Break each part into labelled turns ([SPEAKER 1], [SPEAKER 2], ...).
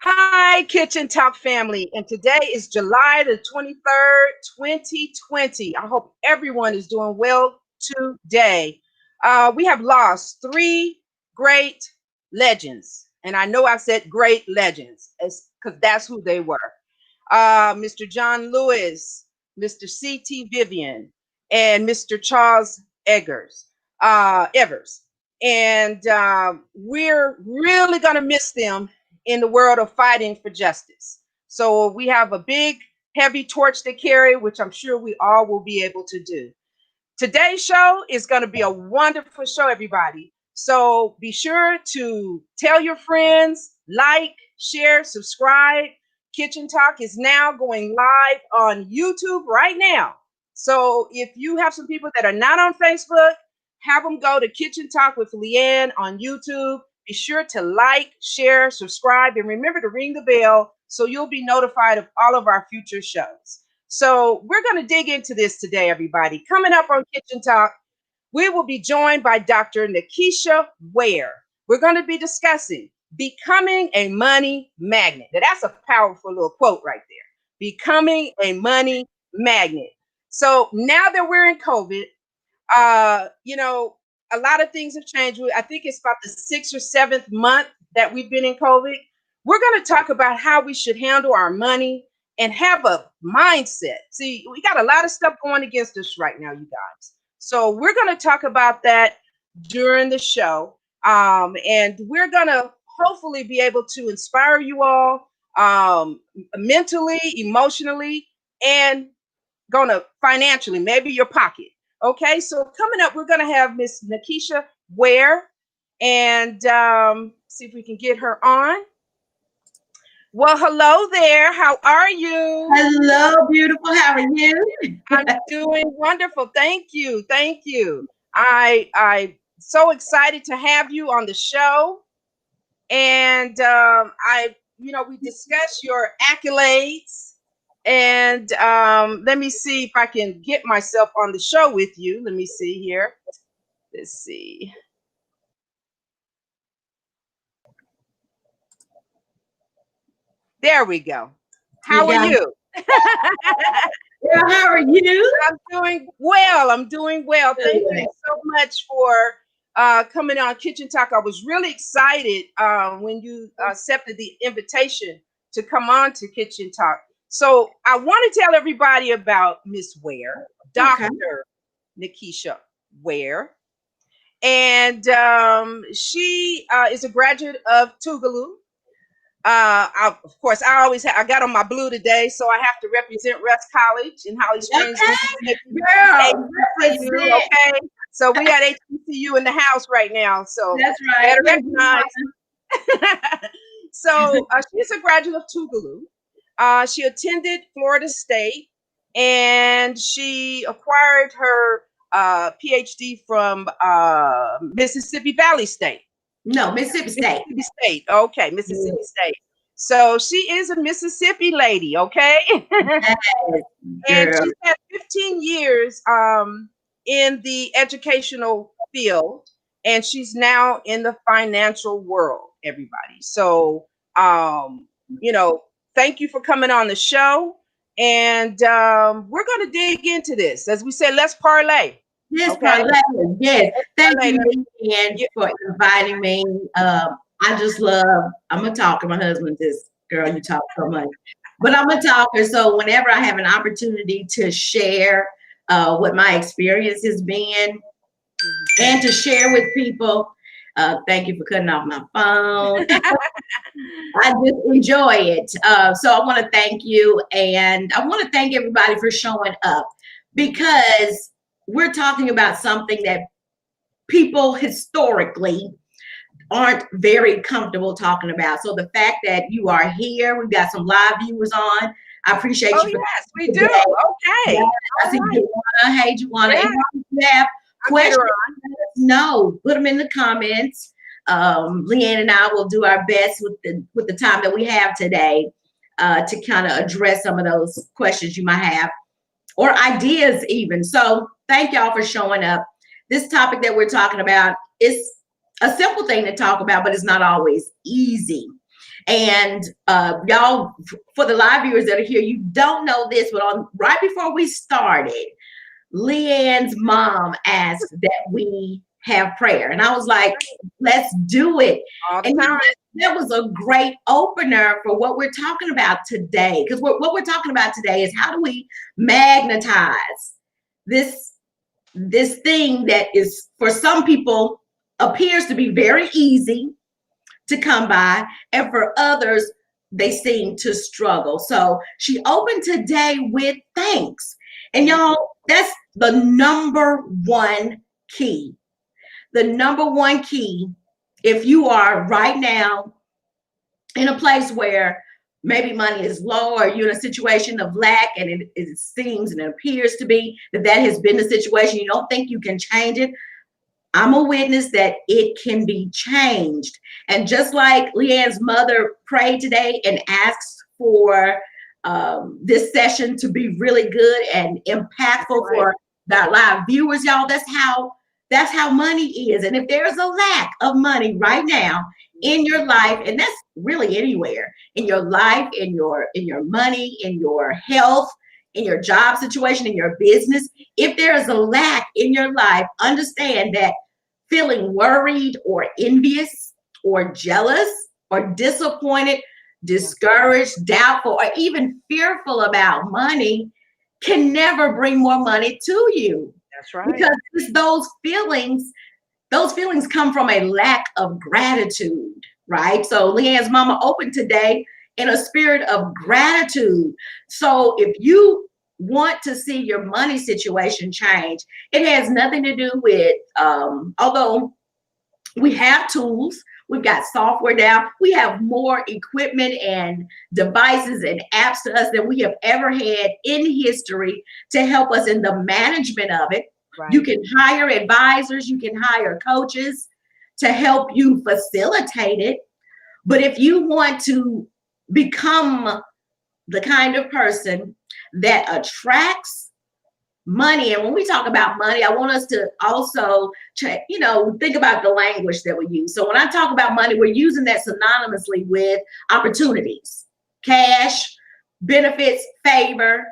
[SPEAKER 1] Hi, Kitchen Talk family, and today is July the 23rd, 2020. I hope everyone is doing well today. We have lost three great legends, and I know I said great legends because that's who they were. Mr. John Lewis, Mr. C.T. Vivian, and Mr. Charles Evers. And we're really going to miss them in the world of fighting for justice. So we have a big, heavy torch to carry, which I'm sure we all will be able to do. Today's show is going to be a wonderful show, everybody. So be sure to tell your friends, like, share, subscribe. Kitchen Talk is now going live on YouTube right now. So if you have some people that are not on Facebook, have them go to Kitchen Talk with Leanne on YouTube. Be sure to like, share, subscribe, and remember to ring the bell so you'll be notified of all of our future shows. So we're going to dig into this today, everybody. Coming up on Kitchen Talk, we will be joined by Dr. Nikisha Ware. We're going to be discussing becoming a money magnet. Now, that's a powerful little quote right there. Becoming a money magnet. So now that we're in COVID, a lot of things have changed. I think it's about the 6th or 7th month that we've been in COVID. We're going to talk about how we should handle our money and have a mindset. See, we got a lot of stuff going against us right now, you guys. So we're going to talk about that during the show. And we're going to hopefully be able to inspire you all mentally, emotionally, and going to financially, maybe your pocket. Okay, so coming up, we're going to have Miss Nikisha Ware, and see if we can get her on. Well, hello there. How are you?
[SPEAKER 2] Hello, beautiful. How are you?
[SPEAKER 1] I'm doing wonderful. Thank you. Thank you. I'm so excited to have you on the show, and we discussed your accolades. And let me see if I can get myself on the show with you. Let me see here. Let's see. There we go. How are you?
[SPEAKER 2] Well, how are you?
[SPEAKER 1] I'm doing well. I'm doing well. Thank you so much for coming on Kitchen Talk. I was really excited when you accepted the invitation to come on to Kitchen Talk. So I want to tell everybody about Miss Ware, Dr. Nikisha Ware. And she is a graduate of Tougaloo. Of course, I got on my blue today, so I have to represent Russ College in Holly Springs. Okay, so we got HBCU in the house right now. So
[SPEAKER 2] that's right.
[SPEAKER 1] Better recognize. So she's a graduate of Tougaloo. She attended Florida State, and she acquired her PhD from Mississippi Valley State.
[SPEAKER 2] No, Mississippi State.
[SPEAKER 1] Mississippi State. Okay, Mississippi State. So she is a Mississippi lady, okay? And she's had 15 years in the educational field, and she's now in the financial world, everybody. So, thank you for coming on the show. And we're going to dig into this. As we say, let's parlay.
[SPEAKER 2] Yes, parlay. Yes. Thank you again for inviting me. I'm a talker. My husband just, girl, you talk so much. But I'm a talker. So whenever I have an opportunity to share what my experience has been and to share with people, thank you for cutting off my phone. I just enjoy it. So I want to thank you, and I want to thank everybody for showing up. because we're talking about something that people historically aren't very comfortable talking about. So the fact that you are here, we've got some live viewers on. I appreciate
[SPEAKER 1] Oh
[SPEAKER 2] you for
[SPEAKER 1] yes, we
[SPEAKER 2] today.
[SPEAKER 1] do. Okay.
[SPEAKER 2] Yeah, I
[SPEAKER 1] All
[SPEAKER 2] see
[SPEAKER 1] right.
[SPEAKER 2] Juana. Hey, Juana.
[SPEAKER 1] Yeah.
[SPEAKER 2] And if you have
[SPEAKER 1] I'll get
[SPEAKER 2] questions,
[SPEAKER 1] her on.
[SPEAKER 2] let us know. Put them in the comments. Leanne and I will do our best with the time that we have today to kind of address some of those questions you might have or ideas even. So thank y'all for showing up. This topic that we're talking about is a simple thing to talk about, but it's not always easy. And y'all, for the live viewers that are here, you don't know this, but right before we started, Leanne's mom asked that we have prayer. And I was like, let's do it.
[SPEAKER 1] All the
[SPEAKER 2] And
[SPEAKER 1] time.
[SPEAKER 2] that was a great opener for what we're talking about today. Because what we're talking about today is how do we magnetize this thing that is for some people appears to be very easy to come by, and for others they seem to struggle. So she opened today with thanks. And y'all, that's the number one key. The number one key, if you are right now in a place where maybe money is low or you're in a situation of lack and it seems and it appears to be that has been the situation, you don't think you can change it, I'm a witness that it can be changed. And just like Leanne's mother prayed today and asked for this session to be really good and impactful for our live viewers, y'all, that's how money is. And if there's a lack of money right now in your life, and that's really anywhere in your life, in your money, in your health, in your job situation, in your business, if there is a lack in your life, understand that feeling worried or envious or jealous or disappointed, discouraged, doubtful, or even fearful about money can never bring more money to you.
[SPEAKER 1] That's right.
[SPEAKER 2] Because those feelings come from a lack of gratitude, right? So Leanne's mama opened today in a spirit of gratitude. So if you want to see your money situation change, it has nothing to do with, although we have tools, we've got software now, we have more equipment and devices and apps to us than we have ever had in history to help us in the management of it. Right. You can hire advisors, you can hire coaches to help you facilitate it. But if you want to become the kind of person that attracts money, and when we talk about money, I want us to also think about the language that we use. So when I talk about money, we're using that synonymously with opportunities, cash, benefits, favor,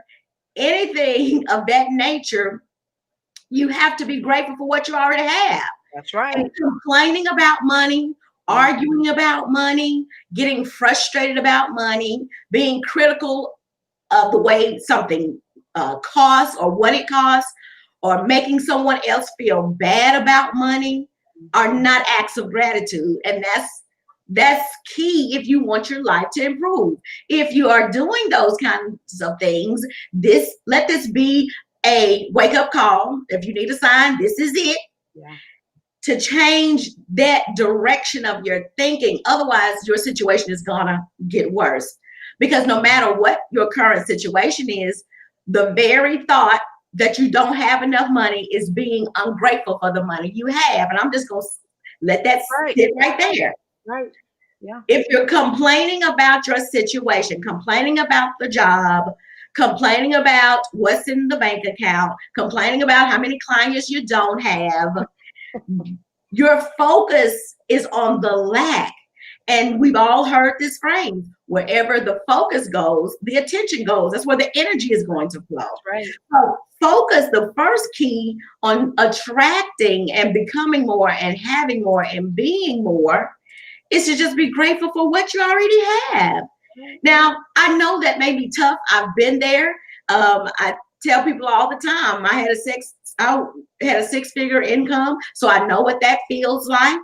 [SPEAKER 2] anything of that nature. You have to be grateful for what you already have.
[SPEAKER 1] That's right.
[SPEAKER 2] And complaining about money, arguing about money, getting frustrated about money, being critical of the way something costs or what it costs, or making someone else feel bad about money are not acts of gratitude. And that's key if you want your life to improve. If you are doing those kinds of things, let this be a wake-up call. If you need a sign, this is it. Yeah. To change that direction of your thinking. Otherwise, your situation is gonna get worse. Because no matter what your current situation is, the very thought that you don't have enough money is being ungrateful for the money you have. And I'm just gonna let that sit right there.
[SPEAKER 1] Right. Yeah.
[SPEAKER 2] If you're complaining about your situation, complaining about the job, complaining about what's in the bank account, complaining about how many clients you don't have, your focus is on the lack. And we've all heard this phrase, wherever the focus goes, the attention goes. That's where the energy is going to flow.
[SPEAKER 1] Right.
[SPEAKER 2] So focus, the first key on attracting and becoming more and having more and being more is to just be grateful for what you already have. Now, I know that may be tough. I've been there. I tell people all the time, I had a six-figure income, so I know what that feels like.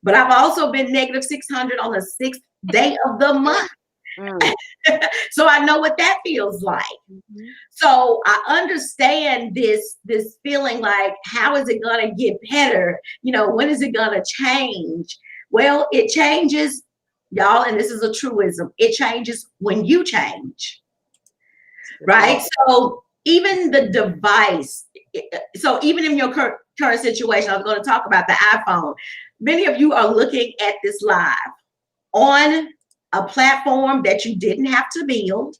[SPEAKER 2] But I've also been negative 600 on the 6th day of the month.
[SPEAKER 1] Mm.
[SPEAKER 2] So I know what that feels like.
[SPEAKER 1] Mhm.
[SPEAKER 2] So I understand this feeling like, how is it going to get better? You know, when is it going to change? Well, it changes, y'all, and this is a truism. It changes when you change,
[SPEAKER 1] That's right.
[SPEAKER 2] right? So even the device, so even in your current situation, I was going to talk about the iPhone. Many of you are looking at this live on a platform that you didn't have to build,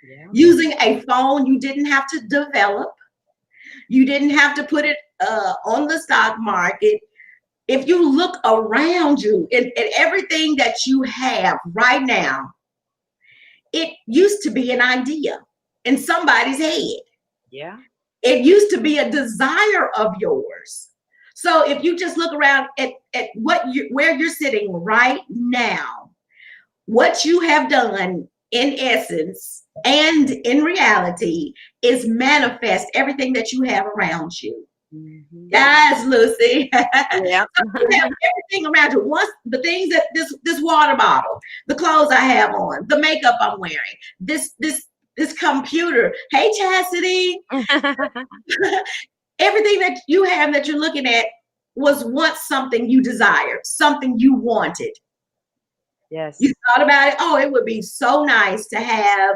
[SPEAKER 1] Yeah.
[SPEAKER 2] using a phone you didn't have to develop. You didn't have to put it on the stock market. If you look around you and everything that you have right now, it used to be an idea in somebody's head.
[SPEAKER 1] Yeah.
[SPEAKER 2] It used to be a desire of yours. So if you just look around at where you're sitting right now, what you have done in essence and in reality is manifest everything that you have around you.
[SPEAKER 1] Mhm.
[SPEAKER 2] Yes, Lucy.
[SPEAKER 1] Yeah.
[SPEAKER 2] You have everything around you. Once the things that this water bottle, the clothes I have on, the makeup I'm wearing, this computer. Hey, Chastity. Everything that you have that you're looking at was once something you desired, something you wanted. You
[SPEAKER 1] Yes.
[SPEAKER 2] thought about it. Oh, it would be so nice to have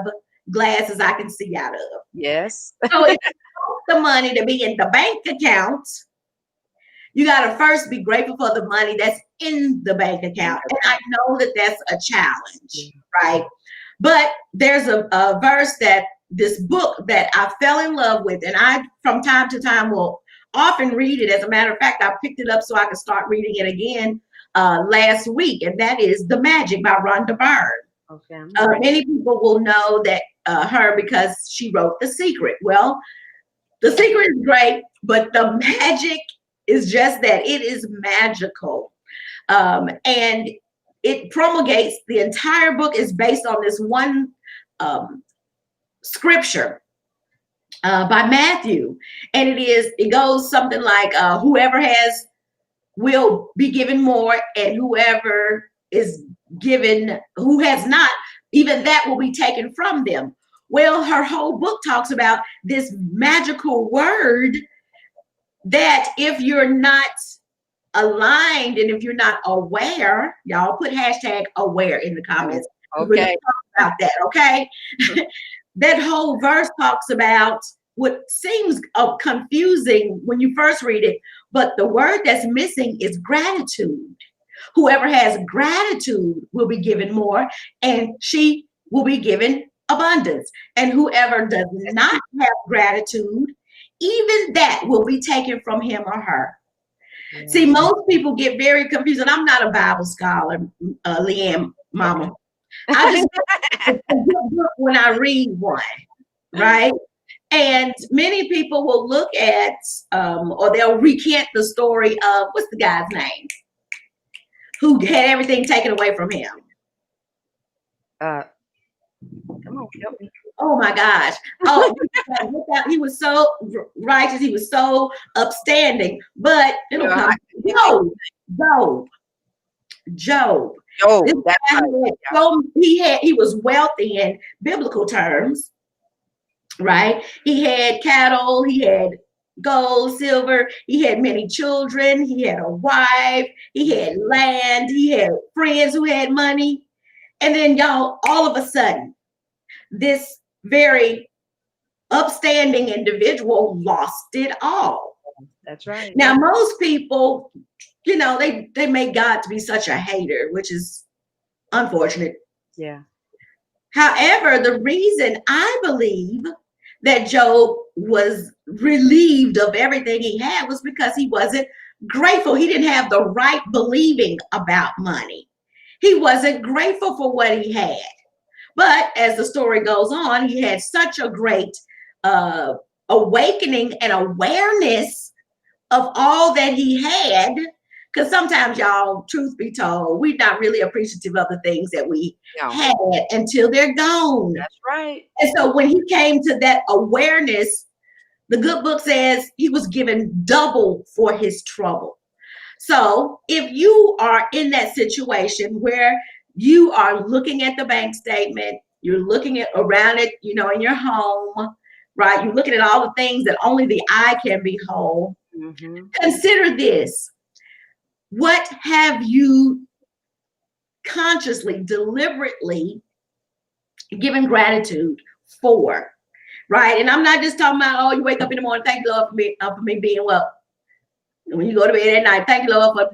[SPEAKER 2] glasses I can see out of.
[SPEAKER 1] Yes.
[SPEAKER 2] So if you want the money to be in the bank account, you got to first be grateful for the money that's in the bank account. And I know that that's a challenge, right? But there's a verse that this book that I fell in love with, and I, from time to time, will often read it. As a matter of fact, I picked it up so I could start reading it again last week, and that is The Magic by Rhonda Byrne.
[SPEAKER 1] Okay.
[SPEAKER 2] Many people will know that her because she wrote The Secret. Well, The Secret is great, but The Magic is just that. It is magical. And it promulgates, the entire book is based on this one scripture by Matthew. And it goes something like, whoever has will be given more, and whoever is given, who has not, even that will be taken from them. Well, her whole book talks about this magical word that if you're not aligned and if you're not aware, y'all put hashtag aware in the comments.
[SPEAKER 1] Okay.
[SPEAKER 2] About that, okay? That whole verse talks about what seems confusing when you first read it, but the word that's missing is gratitude. Whoever has gratitude will be given more, and she will be given abundance. And whoever does not have gratitude, even that will be taken from him or her. Yeah. See, most people get very confused, and I'm not a Bible scholar, Leanne, Mama. I just a good book when I read one, right? And many people will look at, or they'll recant the story of, what's the guy's name? Who had everything taken away from him.
[SPEAKER 1] Come on, help me.
[SPEAKER 2] Oh my gosh. Oh, he was so righteous. He was so upstanding. But it'll come. Job.
[SPEAKER 1] That's right.
[SPEAKER 2] So he was wealthy in biblical terms, right? He had cattle, he had gold, silver, he had many children, he had a wife, he had land, he had friends who had money. And then y'all, all of a sudden, this very upstanding individual lost it all.
[SPEAKER 1] That's right.
[SPEAKER 2] Now, most people, you know, they make God to be such a hater, which is unfortunate.
[SPEAKER 1] Yeah.
[SPEAKER 2] However, the reason I believe that Job was relieved of everything he had was because he wasn't grateful. He didn't have the right believing about money. He wasn't grateful for what he had. But as the story goes on, he had such a great awakening and awareness of all that he had. Because sometimes, y'all, truth be told, we're not really appreciative of the things that we had until they're gone.
[SPEAKER 1] That's right.
[SPEAKER 2] And so when he came to that awareness, the good book says he was given double for his trouble. So if you are in that situation where you are looking at the bank statement, you're looking at around it, you know, in your home, right? You're looking at all the things that only the eye can behold.
[SPEAKER 1] Mhm.
[SPEAKER 2] Consider this. What have you consciously, deliberately given gratitude for? Right. And I'm not just talking about, oh, you wake up in the morning, thank you, Lord, for me being well. And when you go to bed at night, thank you, Lord, for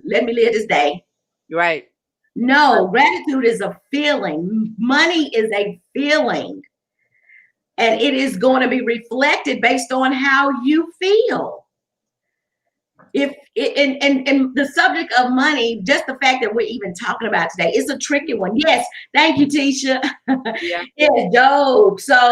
[SPEAKER 2] letting me live this day.
[SPEAKER 1] Right.
[SPEAKER 2] No, gratitude is a feeling. Money is a feeling. And it is going to be reflected based on how you feel. If and the subject of money, just the fact that we're even talking about today, is a tricky one. Yes, thank you, Tisha.
[SPEAKER 1] Yeah.
[SPEAKER 2] It's dope. So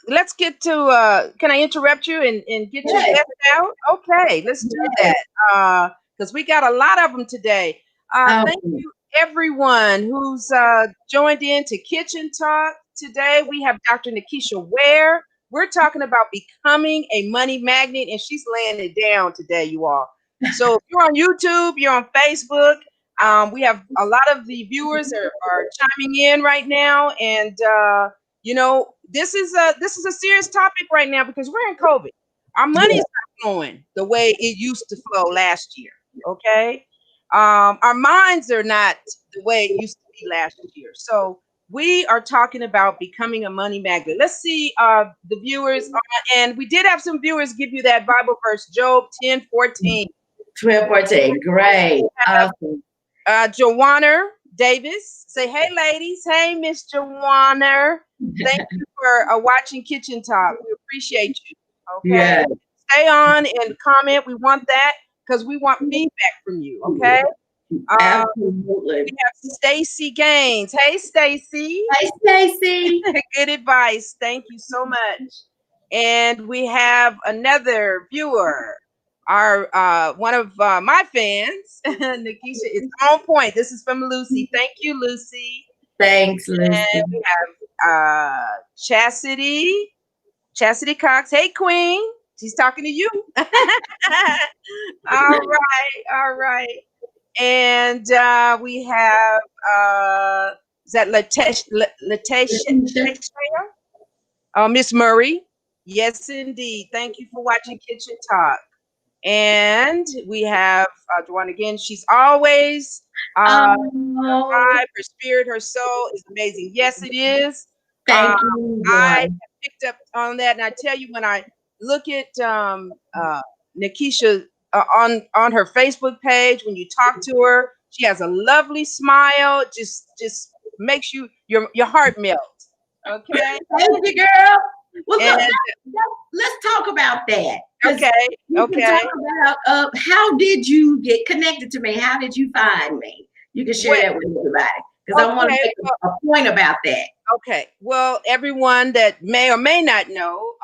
[SPEAKER 1] Let's get to can I interrupt you and get your
[SPEAKER 2] yes,
[SPEAKER 1] guest out? Okay, let's do
[SPEAKER 2] yes.
[SPEAKER 1] that. Because we got a lot of them today. Thank
[SPEAKER 2] Um,
[SPEAKER 1] you everyone who's joined in to Kitchen Talk. Today we have Dr. Nikisha Ware. We're talking about becoming a money magnet, and she's laying it down today, you all. So if you're on YouTube, you're on Facebook, we have a lot of the viewers are chiming in right now, and you know, this is a serious topic right now because we're in COVID. Our money
[SPEAKER 2] yeah.
[SPEAKER 1] is not flowing the way it used to flow last year. Okay, our minds are not the way it used to be last year. So we are talking about becoming a money magnet. Let's see the viewers, and we did have some viewers give you that Bible verse, Job 10:14.
[SPEAKER 2] 12, 14. Great. Awesome.
[SPEAKER 1] Joanna Davis, say hey, ladies. Hey, Miss Joanna. Thank you for watching Kitchen Talk. We appreciate you. Okay,
[SPEAKER 2] Yeah,
[SPEAKER 1] stay on and comment. We want that because we want feedback from you. Okay.
[SPEAKER 2] absolutely.
[SPEAKER 1] We have Stacy Gaines. Hey, Stacy.
[SPEAKER 2] Hey, Stacy.
[SPEAKER 1] Good advice. Thank you so much. And we have another viewer. Our one of my fans, Nikisha, is on point. This is from Lucy. Thank you, Lucy.
[SPEAKER 2] Thanks,
[SPEAKER 1] And
[SPEAKER 2] Lucy.
[SPEAKER 1] we have Chastity Cox. Hey, Queen. She's talking to you. All right, all right. And we have is that Letitia? Miss Murray. Yes, indeed. Thank you for watching Kitchen Talk. And we have Joanne again. She's always her
[SPEAKER 2] Oh,
[SPEAKER 1] vibe, her spirit, her soul is amazing. Yes, it is. Uh,
[SPEAKER 2] thank you,
[SPEAKER 1] I
[SPEAKER 2] Joy.
[SPEAKER 1] picked up on that, and I tell you, when I look at Nikisha on her Facebook page, when you talk to her, she has a lovely smile. Just makes your heart melt. Okay,
[SPEAKER 2] Thank you, girl. Well, look,
[SPEAKER 1] and
[SPEAKER 2] let's talk about that. Because
[SPEAKER 1] okay,
[SPEAKER 2] we can
[SPEAKER 1] okay.
[SPEAKER 2] talk about how did you get connected to me? How did you find me? You can share
[SPEAKER 1] Well,
[SPEAKER 2] that with everybody. Because I want to
[SPEAKER 1] okay.
[SPEAKER 2] make a point about that.
[SPEAKER 1] Okay. Well, everyone that may or may not know,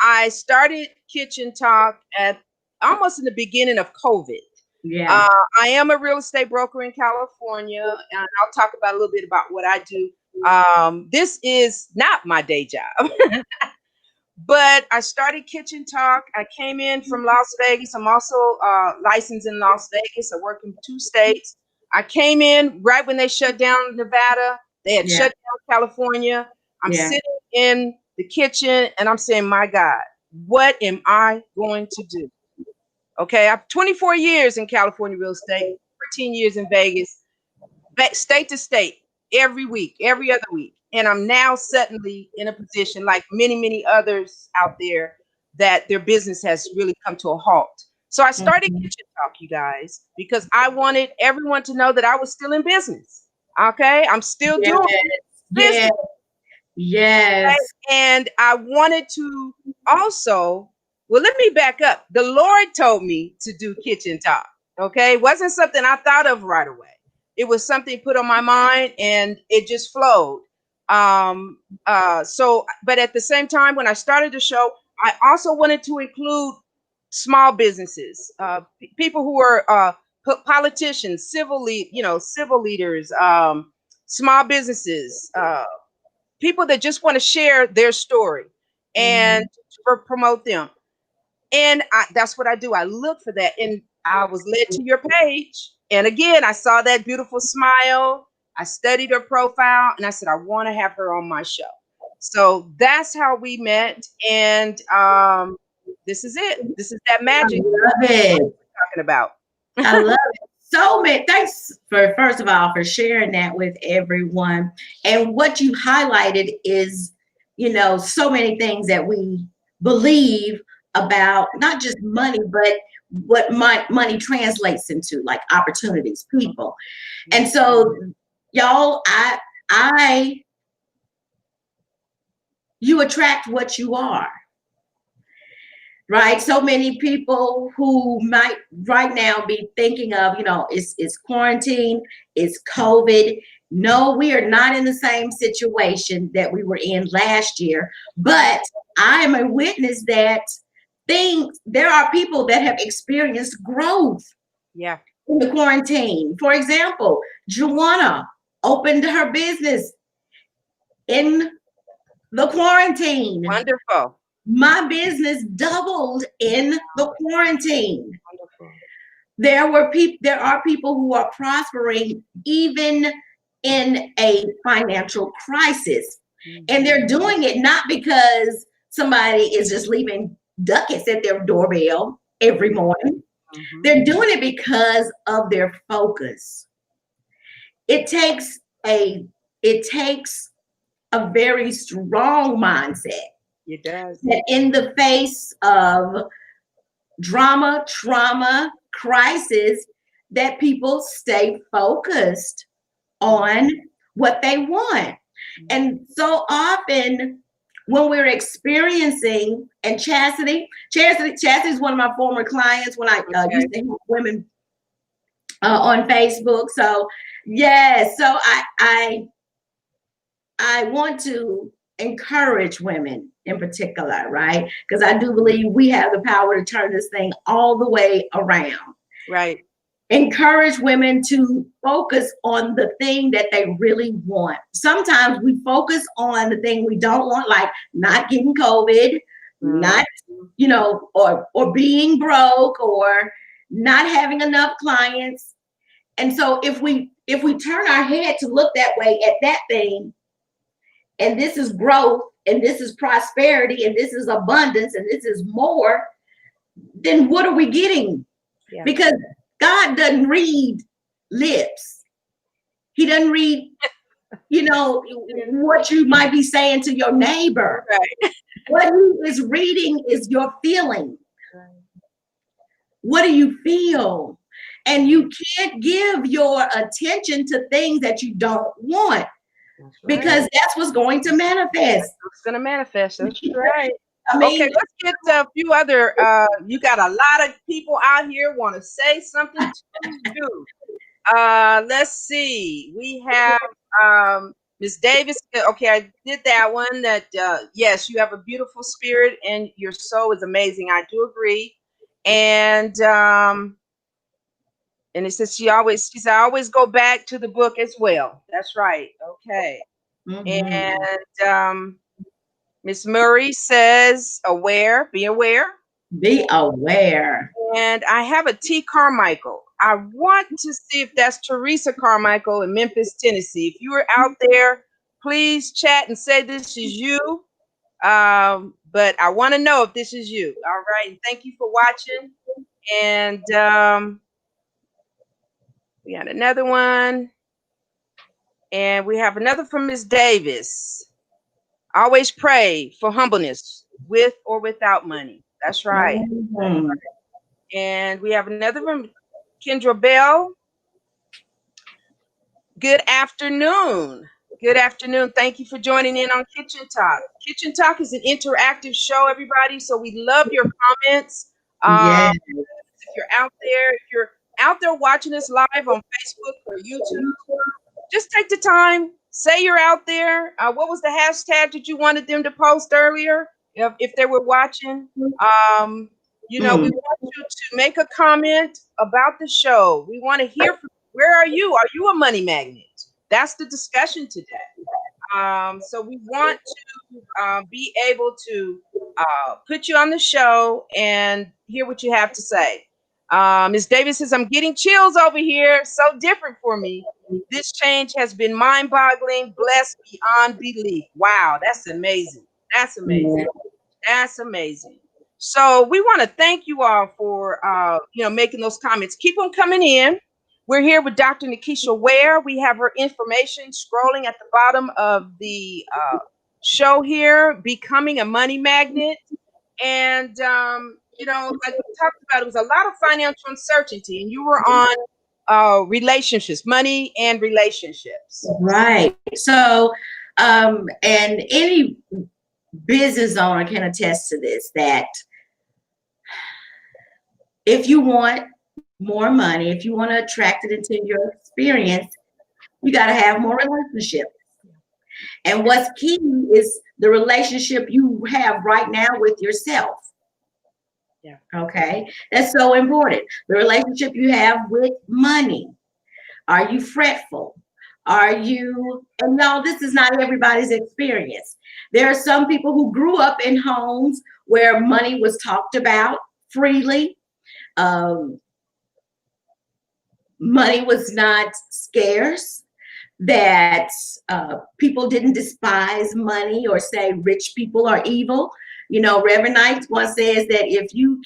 [SPEAKER 1] I started Kitchen Talk at almost in the beginning of COVID.
[SPEAKER 2] Yeah.
[SPEAKER 1] I am a real estate broker in California, and I'll talk about a little bit about what I do. This is not my day job, but I started Kitchen Talk. I came in from Las Vegas. I'm also licensed in Las Vegas. I work in 2 states. I came in right when they shut down Nevada. They had
[SPEAKER 2] Yeah.
[SPEAKER 1] shut down California. I'm
[SPEAKER 2] Yeah.
[SPEAKER 1] sitting in the kitchen and I'm saying, my God, what am I going to do? Okay, I've 24 years in California real estate, 14 years in Vegas, state to state, every week, every other week. And I'm now suddenly in a position like many, many others out there that their business has really come to a halt. So I started
[SPEAKER 2] Mhm.
[SPEAKER 1] Kitchen Talk, you guys, because I wanted everyone to know that I was still in business. Okay, I'm still
[SPEAKER 2] Yes.
[SPEAKER 1] doing business.
[SPEAKER 2] Yes. Yes.
[SPEAKER 1] And I wanted to also, well, let me back up. The Lord told me to do Kitchen Talk. Okay. It wasn't something I thought of right away. It was something put on my mind and it just flowed. But at the same time, when I started the show, I also wanted to include small businesses, people who are politicians, civil leaders, small businesses, people that just want to share their story and
[SPEAKER 2] Mhm.
[SPEAKER 1] promote them. And that's what I do. I look for that. And I was led to your page. And again, I saw that beautiful smile. I studied her profile, and I said, I want to have her on my show. So that's how we met. And this is it. This is that
[SPEAKER 2] I
[SPEAKER 1] magic
[SPEAKER 2] love it.
[SPEAKER 1] we're talking about.
[SPEAKER 2] I love it. So many thanks for first of all for sharing that with everyone. And what you highlighted is, so many things that we believe about not just money, but what money translates into, like opportunities, people. And so, y'all, you attract what you are. Right? So many people who might right now be thinking of, it's quarantine, it's COVID. No, we are not in the same situation that we were in last year, but I am a witness that there are people that have experienced growth
[SPEAKER 1] Yeah.
[SPEAKER 2] in the quarantine. For example, Juana opened her business in the quarantine.
[SPEAKER 1] Wonderful.
[SPEAKER 2] My business doubled in the quarantine.
[SPEAKER 1] Wonderful.
[SPEAKER 2] There are people who are prospering even in a financial crisis. And they're doing it not because somebody is just leaving ducats at their doorbell every morning. They're doing it because of their focus. It takes a very strong mindset.
[SPEAKER 1] It does.
[SPEAKER 2] That in the face of drama, trauma, crisis, that people stay focused on what they want. And so often when we're experiencing, and Chastity is one of my former clients when I used to help women on Facebook. So yes, so I want to encourage women in particular, right? Because I do believe we have the power to turn this thing all the way around.
[SPEAKER 1] Right.
[SPEAKER 2] Encourage women to focus on the thing that they really want. Sometimes we focus on the thing we don't want, like not getting COVID, not, or being broke, or not having enough clients. And so if we turn our head to look that way at that thing, and this is growth, and this is prosperity, and this is abundance, and this is more, then what are we getting? Yeah. Because God doesn't read lips. He doesn't read, what you might be saying to your neighbor.
[SPEAKER 1] Right.
[SPEAKER 2] What he is reading is your feeling. Right. What do you feel? And you can't give your attention to things that you don't want. Right. Because that's what's going to manifest.
[SPEAKER 1] It's going to manifest. That's right. Okay, let's get a few other. You got a lot of people out here want to say something to you. Let's see. We have Miss Davis. Okay, I did that one. That yes, you have a beautiful spirit and your soul is amazing. I do agree. And it says she said I always go back to the book as well. That's right. Okay. Mm-hmm. And Miss Murray says be aware.
[SPEAKER 2] Be aware.
[SPEAKER 1] And I have a T. Carmichael. I want to see if that's Teresa Carmichael in Memphis, Tennessee. If you are out there, please chat and say this is you. But I want to know if this is you. All right. And thank you for watching. And we got another one. And we have another from Miss Davis. Always pray for humbleness with or without money. That's right. Mm-hmm. And we have another from Kendra Bell. Good afternoon. Good afternoon. Thank you for joining in on Kitchen Talk. Kitchen Talk is an interactive show, everybody. So we love your comments.
[SPEAKER 2] Yes.
[SPEAKER 1] If you're out there watching us live on Facebook or YouTube, just take the time. Say you're out there. What was the hashtag that you wanted them to post earlier? If they were watching, we want you to make a comment about the show. We want to hear from you. Where are you? Are you a money magnet? That's the discussion today. So we want to be able to put you on the show and hear what you have to say. Ms. Davis says, I'm getting chills over here. So different for me. This change has been mind-boggling, blessed beyond belief. Wow, that's amazing. That's amazing. That's amazing. So we want to thank you all for making those comments. Keep them coming in. We're here with Dr. Nikisha Ware. We have her information scrolling at the bottom of the show here, Becoming a Money Magnet. And like we talked about, it was a lot of financial uncertainty, and you were on relationships, money and relationships.
[SPEAKER 2] Right. So, and any business owner can attest to this, that if you want more money, if you want to attract it into your experience, you got to have more relationships. And what's key is the relationship you have right now with yourself.
[SPEAKER 1] Yeah.
[SPEAKER 2] Okay. That's so important. The relationship you have with money. Are you fretful? Are you, and no, this is not everybody's experience. There are some people who grew up in homes where money was talked about freely. Money was not scarce, that people didn't despise money or say rich people are evil. You know, Reverend Knight once says that if you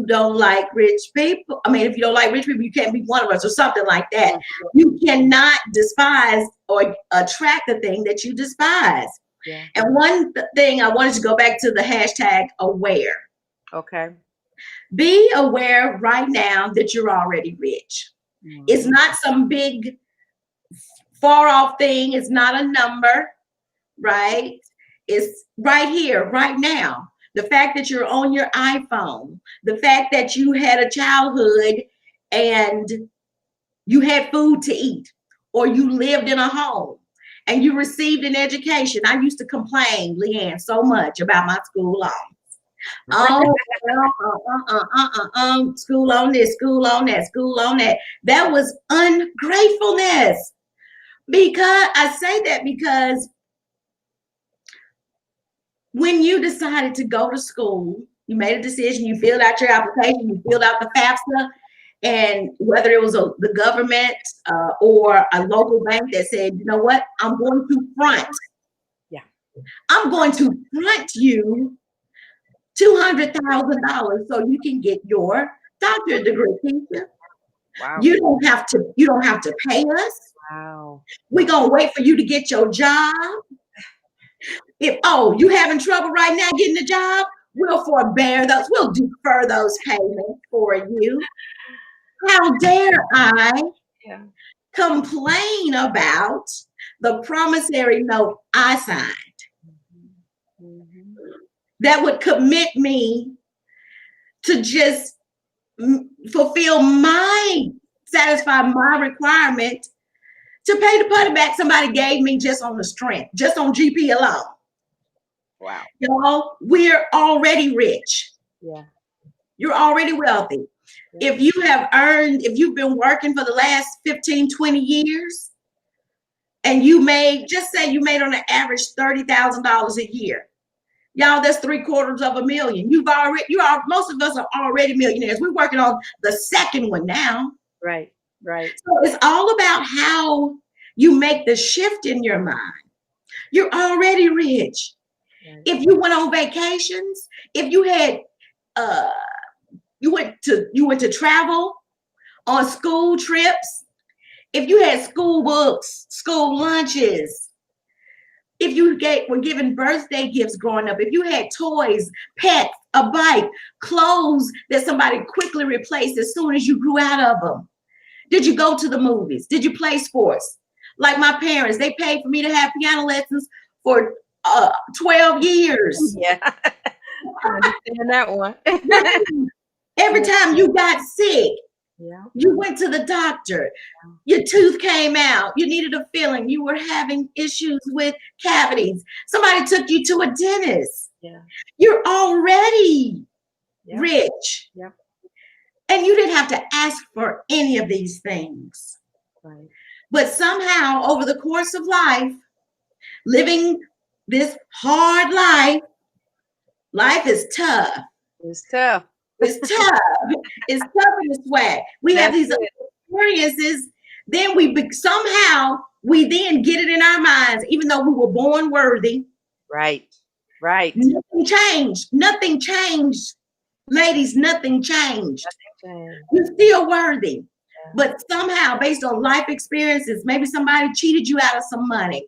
[SPEAKER 2] don't like rich people, if you don't like rich people, you can't be one of us, or something like that. You cannot despise or attract the thing that you despise.
[SPEAKER 1] Yeah.
[SPEAKER 2] And one thing I wanted to go back to the hashtag aware.
[SPEAKER 1] Okay.
[SPEAKER 2] Be aware right now that you're already rich. Mm-hmm. It's not some big far off thing. It's not a number, right? It's right here, right now. The fact that you're on your iPhone, the fact that you had a childhood and you had food to eat, or you lived in a home and you received an education. I used to complain, Leanne, so much about my school loans. School on this, school on that, school on that. That was ungratefulness. Because I say that because when you decided to go to school, you made a decision, you filled out your application, you filled out the FAFSA, and whether it was the government or a local bank that said, you know what, I'm going to front.
[SPEAKER 1] Yeah. I'm
[SPEAKER 2] going to front you $200,000 so you can get your doctorate degree, teacher. Wow. You don't have to pay us.
[SPEAKER 1] Wow.
[SPEAKER 2] We're going to wait for you to get your job. If you having trouble right now getting a job, we'll forbear those. We'll defer those payments for you. How dare I complain about the promissory note I signed that would commit me to just satisfy my requirement to pay the money back somebody gave me just on the strength, just on GP alone.
[SPEAKER 1] Wow.
[SPEAKER 2] Y'all, we're already rich.
[SPEAKER 1] Yeah.
[SPEAKER 2] You're already wealthy. Yeah. If you've been working for the last 15, 20 years, and just say you made on an average $30,000 a year. Y'all, that's $750,000. Most of us are already millionaires. We're working on the second one now.
[SPEAKER 1] Right.
[SPEAKER 2] So it's all about how you make the shift in your mind. You're already rich. Right. If you went on vacations, if you had, you went to travel on school trips, if you had school books, school lunches, if you were given birthday gifts growing up, if you had toys, pets, a bike, clothes that somebody quickly replaced as soon as you grew out of them. Did you go to the movies? Did you play sports? Like my parents, they paid for me to have piano lessons for 12 years.
[SPEAKER 1] Yeah, I understand that one.
[SPEAKER 2] Every time you got sick, you went to the doctor. Your tooth came out. You needed a filling. You were having issues with cavities. Somebody took you to a dentist.
[SPEAKER 1] Yeah.
[SPEAKER 2] You're already rich.
[SPEAKER 1] Yep.
[SPEAKER 2] And you didn't have to ask for any of these things.
[SPEAKER 1] Right.
[SPEAKER 2] But somehow, over the course of life, living this hard life is tough.
[SPEAKER 1] It's tough.
[SPEAKER 2] It's tough. It's tough in the swag. We have these experiences. Then somehow we then get it in our minds, even though we were born worthy.
[SPEAKER 1] Right. Right.
[SPEAKER 2] Nothing changed. Nothing changed. Ladies, nothing changed. You're still worthy. But somehow, based on life experiences, maybe somebody cheated you out of some money.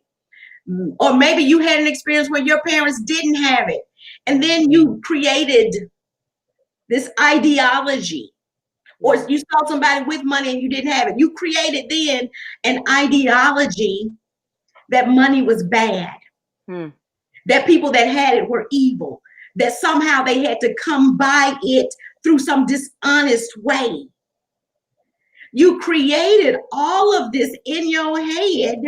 [SPEAKER 2] Or maybe you had an experience where your parents didn't have it. And then you created this ideology. Or you saw somebody with money and you didn't have it. You created then an ideology that money was bad. That people that had it were evil. That somehow they had to come by it through some dishonest way. You created all of this in your head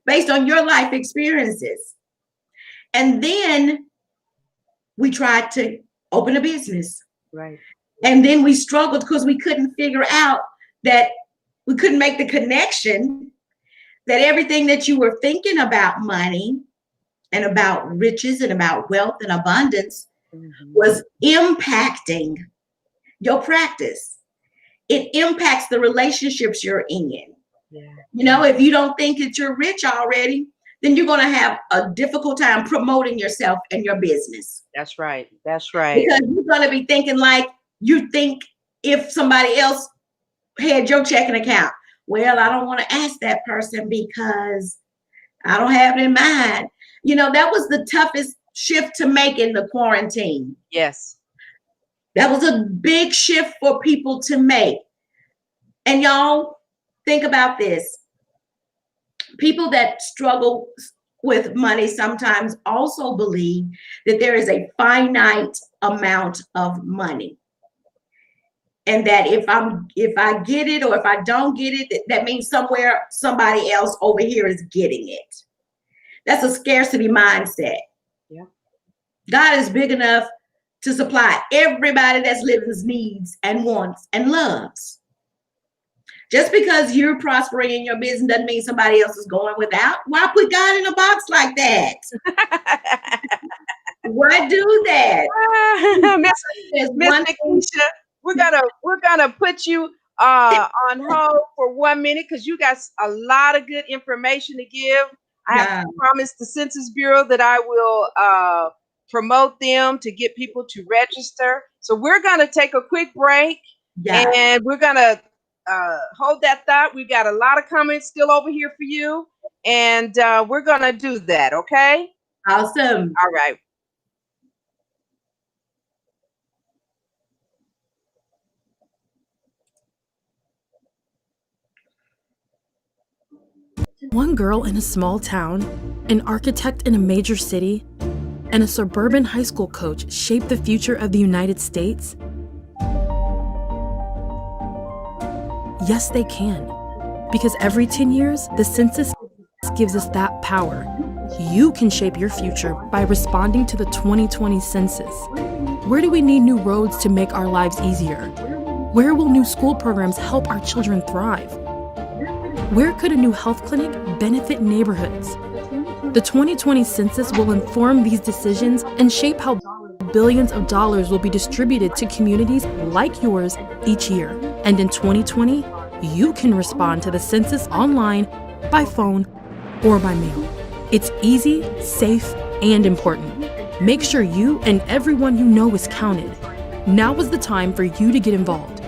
[SPEAKER 2] based on your life experiences. And then we tried to open a business.
[SPEAKER 1] Right.
[SPEAKER 2] And then we struggled because we couldn't figure out that we couldn't make the connection that everything that you were thinking about money and about riches and about wealth and abundance was impacting your practice. It impacts the relationships you're in. Yeah. You know, if you don't think that you're rich already, then you're going to have a difficult time promoting yourself and your business.
[SPEAKER 1] That's right. That's right.
[SPEAKER 2] Because you're going to be thinking like you think if somebody else had your checking account. Well, I don't want to ask that person because I don't have it in mind. You know, that was the toughest shift to make in the quarantine.
[SPEAKER 1] Yes.
[SPEAKER 2] That was a big shift for people to make. And y'all, think about this. People that struggle with money sometimes also believe that there is a finite amount of money. And that if I get it or if I don't get it, that means somewhere somebody else over here is getting it. That's a scarcity mindset.
[SPEAKER 1] Yeah.
[SPEAKER 2] God is big enough to supply everybody that's living's needs and wants and loves. Just because you're prospering in your business doesn't mean somebody else is going without. Why put God in a box like that? Why do that?
[SPEAKER 1] Miss Nikisha, we're gonna put you on hold for 1 minute because you got a lot of good information to give. I have promised the Census Bureau that I will promote them to get people to register. So we're gonna take a quick break and we're gonna hold that thought. We've got a lot of comments still over here for you, and we're gonna do that. Okay.
[SPEAKER 2] Awesome.
[SPEAKER 1] All right.
[SPEAKER 3] One girl in a small town, an architect in a major city, and a suburban high school coach shaped the future of the United States? Yes, they can. Because every 10 years, the census gives us that power. You can shape your future by responding to the 2020 census. Where do we need new roads to make our lives easier? Where will new school programs help our children thrive? Where could a new health clinic benefit neighborhoods? The 2020 census will inform these decisions and shape how billions of dollars will be distributed to communities like yours each year. And in 2020, you can respond to the census online, by phone, or by mail. It's easy, safe, and important. Make sure you and everyone you know is counted. Now is the time for you to get involved.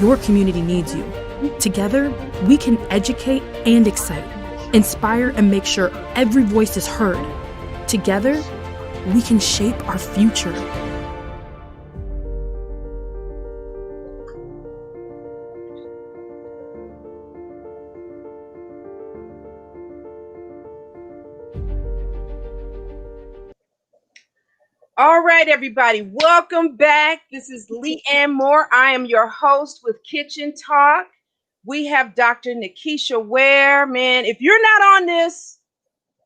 [SPEAKER 3] Your community needs you. Together, we can educate and excite, inspire and make sure every voice is heard. Together, we can shape our future.
[SPEAKER 1] All right, everybody, welcome back. This is Leanne Moore. I am your host with Kitchen Talk. We have Dr. Nikisha Ware. Man, if you're not on this,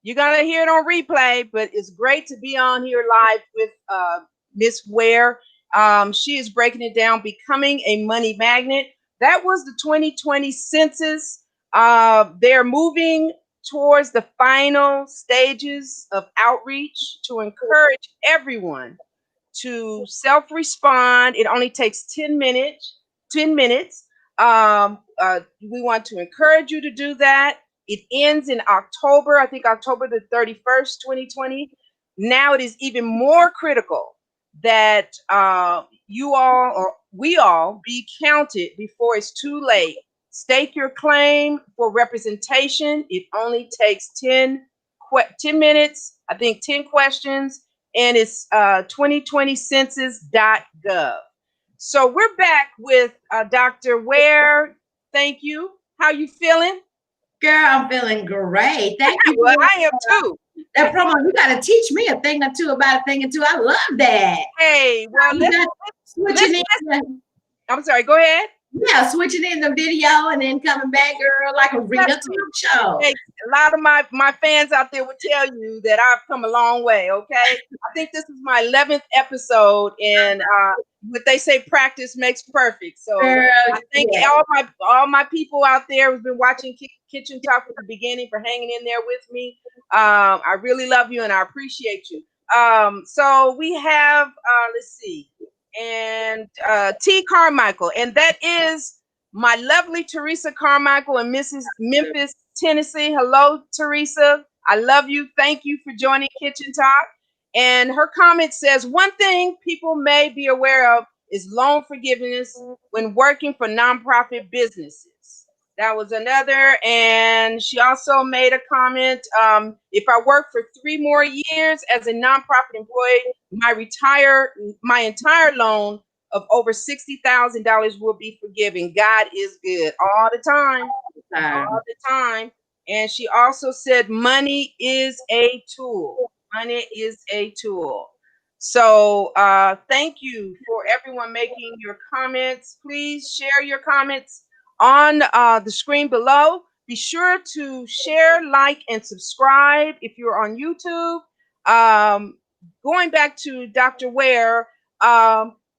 [SPEAKER 1] you're going to hear it on replay, but it's great to be on here live with Miss Ware. She is breaking it down, becoming a money magnet. That was the 2020 census. They're moving towards the final stages of outreach to encourage everyone to self-respond. It only takes 10 minutes. 10 minutes. We want to encourage you to do that. It ends in October, I think October the 31st, 2020. Now it is even more critical that you all or we all be counted before it's too late. Stake your claim for representation. It only takes 10 minutes, I think 10 questions, and it's 2020census.gov. So we're back with Dr. Ware. Thank you. How you feeling?
[SPEAKER 2] Girl, I'm feeling great. Thank you.
[SPEAKER 1] Well, I am too.
[SPEAKER 2] That promo, you got to teach me a thing or two about a thing or two. I love that.
[SPEAKER 1] Hey, well, I'm sorry, go ahead.
[SPEAKER 2] Yeah, switching in the video and then coming back, girl, like a real talk show.
[SPEAKER 1] Hey, a lot of my fans out there would tell you that I've come a long way, okay? I think this is my 11th episode, and what they say, practice makes perfect. So
[SPEAKER 2] girl,
[SPEAKER 1] I thank all my people out there who've been watching Kitchen Talk from the beginning for hanging in there with me. I really love you, and I appreciate you. So we have, let's see, and T. Carmichael, and that is my lovely Teresa Carmichael in Memphis, Tennessee. Hello, Teresa. I love you. Thank you for joining Kitchen Talk. And her comment says, one thing people may be aware of is loan forgiveness when working for nonprofit businesses. That was another. And she also made a comment, if I work for 3 more years as a nonprofit employee, my entire loan of over $60,000 will be forgiven. God is good all the time. All the time. And she also said money is a tool. Money is a tool. So thank you for everyone making your comments. Please share your comments on the screen below. Be sure to share, like, and subscribe if you're on YouTube. Going back to Dr. Ware,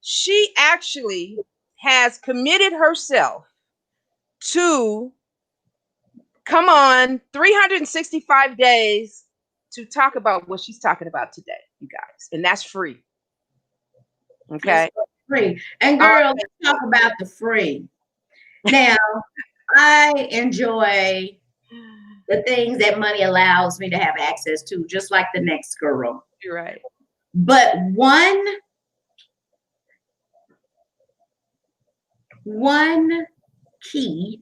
[SPEAKER 1] she actually has committed herself to come on 365 days to talk about what she's talking about today, you guys. And that's free. Okay.
[SPEAKER 2] Free. And girl, let's talk about the free. Now, I enjoy the things that money allows me to have access to, just like the next girl.
[SPEAKER 1] You're right.
[SPEAKER 2] But one key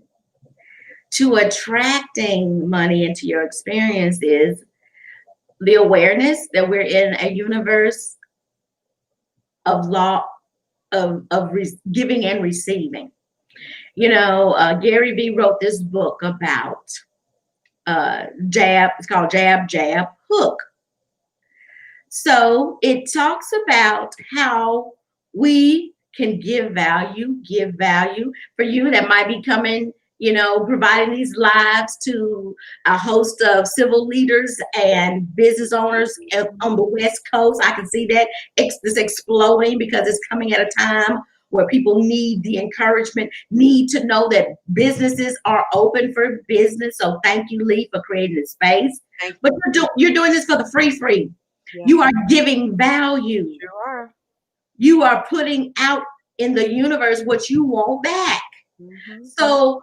[SPEAKER 2] to attracting money into your experience is the awareness that we're in a universe of giving and receiving. You know, Gary Vee wrote this book about jab. It's called Jab, Jab, Hook. So it talks about how we can give value for you that might be coming, you know, providing these lives to a host of civil leaders and business owners on the West Coast. I can see that it's exploding because it's coming at a time where people need the encouragement, need to know that businesses are open for business. So thank you, Lee, for creating this space. But you're doing this for the free. Yeah. You are giving value.
[SPEAKER 1] You are.
[SPEAKER 2] You are putting out in the universe what you want back. Mm-hmm. So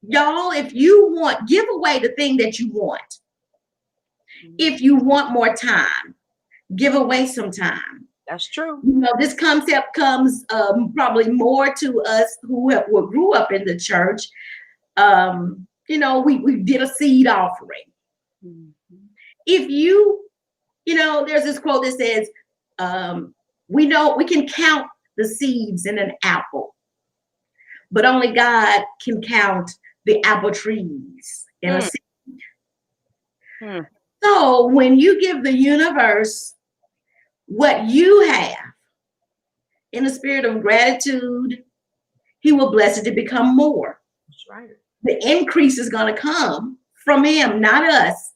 [SPEAKER 2] y'all, if you want, give away the thing that you want. Mm-hmm. If you want more time, give away some time.
[SPEAKER 1] That's true.
[SPEAKER 2] You know, this concept comes probably more to us who grew up in the church. You know, we did a seed offering. Mm-hmm. If you know, there's this quote that says, we know we can count the seeds in an apple, but only God can count the apple trees in a seed. So when you give the universe what you have in a spirit of gratitude, he will bless it to become more.
[SPEAKER 1] That's right.
[SPEAKER 2] The increase is going to come from him, not us.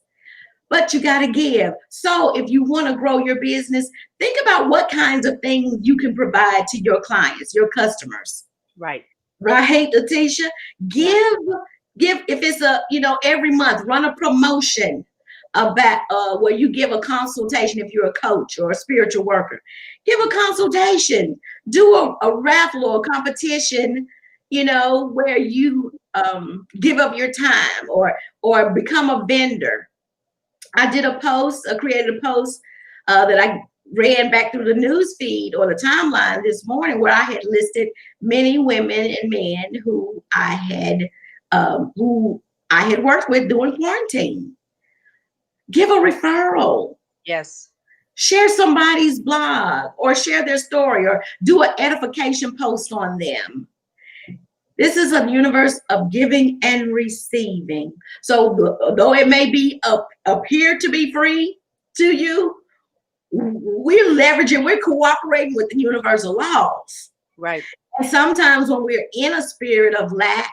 [SPEAKER 2] But you got to give. So if you want to grow your business, think about what kinds of things you can provide to your clients, your customers.
[SPEAKER 1] Right.
[SPEAKER 2] Right, Letitia? Give if it's every month, run a promotion about where you give a consultation if you're a coach or a spiritual worker. Give a consultation. Do a raffle or a competition, you know, where you give up your time or become a vendor. I did a post, created a post that I ran back through the news feed or the timeline this morning, where I had listed many women and men who I had worked with during quarantine. Give a referral.
[SPEAKER 1] Yes.
[SPEAKER 2] Share somebody's blog or share their story or do an edification post on them. This is a universe of giving and receiving. So though it may be appear to be free to you, we're leveraging, we're cooperating with the universal laws.
[SPEAKER 1] Right.
[SPEAKER 2] And sometimes when we're in a spirit of lack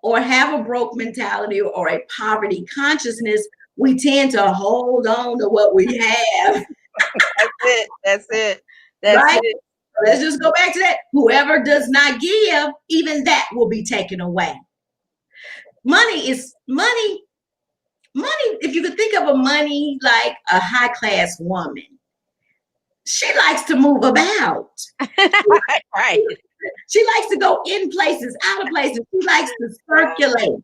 [SPEAKER 2] or have a broke mentality or a poverty consciousness, we tend to hold on to what we have.
[SPEAKER 1] That's it. That's it. That's
[SPEAKER 2] right?
[SPEAKER 1] it.
[SPEAKER 2] Let's just go back to that. Whoever does not give, even that will be taken away. Money is money. Money, if you could think of a money like a high class woman, she likes to move about.
[SPEAKER 1] Right.
[SPEAKER 2] She likes to go in places, out of places. She likes to circulate.